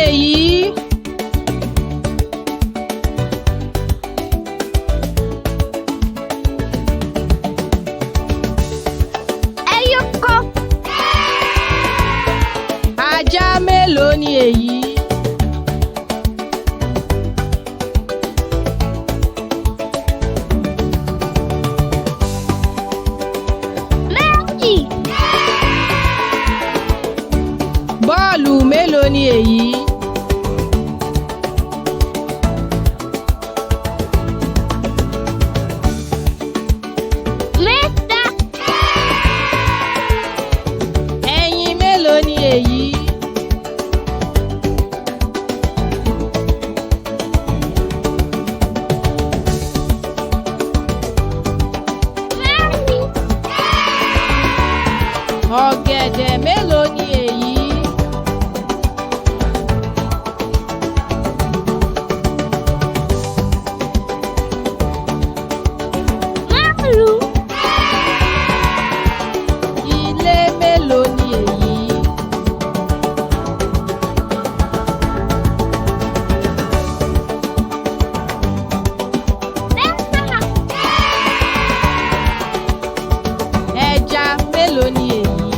èyí? Ẹyẹ kan. Ajá mélòó ni èyí? Méjì. Bọ́ọ̀lù mélòó ni èyí? Mẹ́ta. Ẹyin mélòó ni èyí? Mẹ́rin. Ọ̀gẹ̀dẹ̀ mélòó ni èyí? Márùn-ún. Ilé mélòó ni èyí? Mẹ́fà. Ẹja mélòó ni èyí?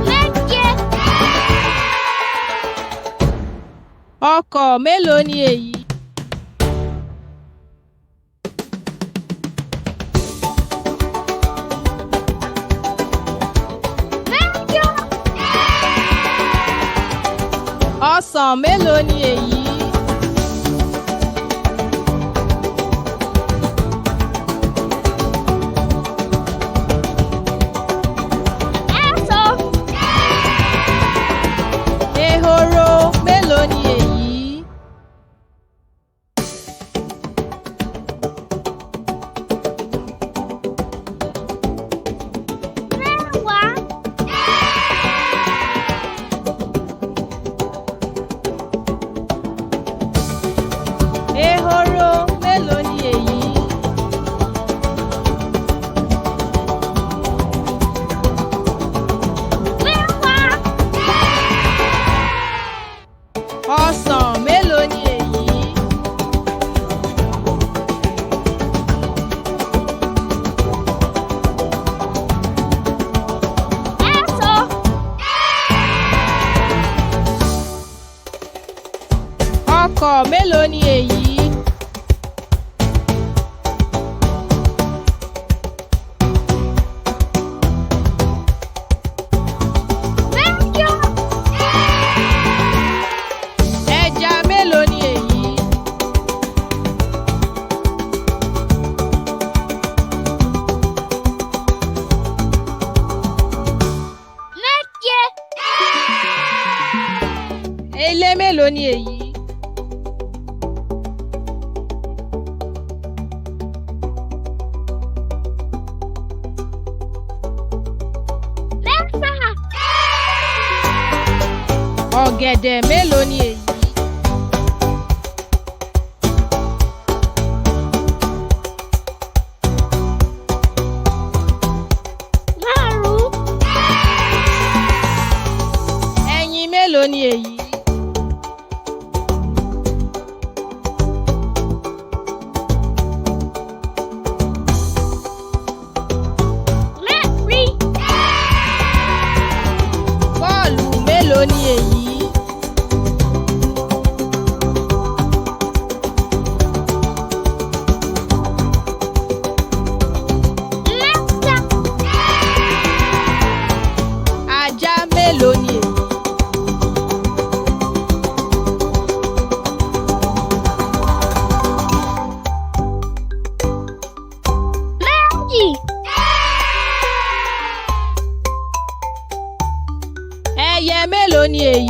Méje. Ọkọ̀ mélòó ni èyí? Mẹ́jọ. Ọsàn mélòó ni èyí? Ẹ̀sán. Ehoro mélòó ni èyí? Mẹ́wàá. Ehoro mélòó ni èyí? Mẹ́wàá. Ọsàn mélòó ni èyí? Ẹ̀sán. Ọkọ̀ mélòó ni èyí? Mẹ́jọ. Ẹja mélòó ni èyí? Méje. Ilé mélòó ni èyí? Mẹ́fà. Ọ̀gẹ̀dẹ̀ mélòó ni èyí? Márùn-ún. Ẹyin mélòó ni èyí? Mẹ́rin. Bọ́ọ̀lù mélòó ni èyí? Mẹ́ta. Ajá mélòó ni èyí? Méjì. Ẹyẹ mélòó ni èyí?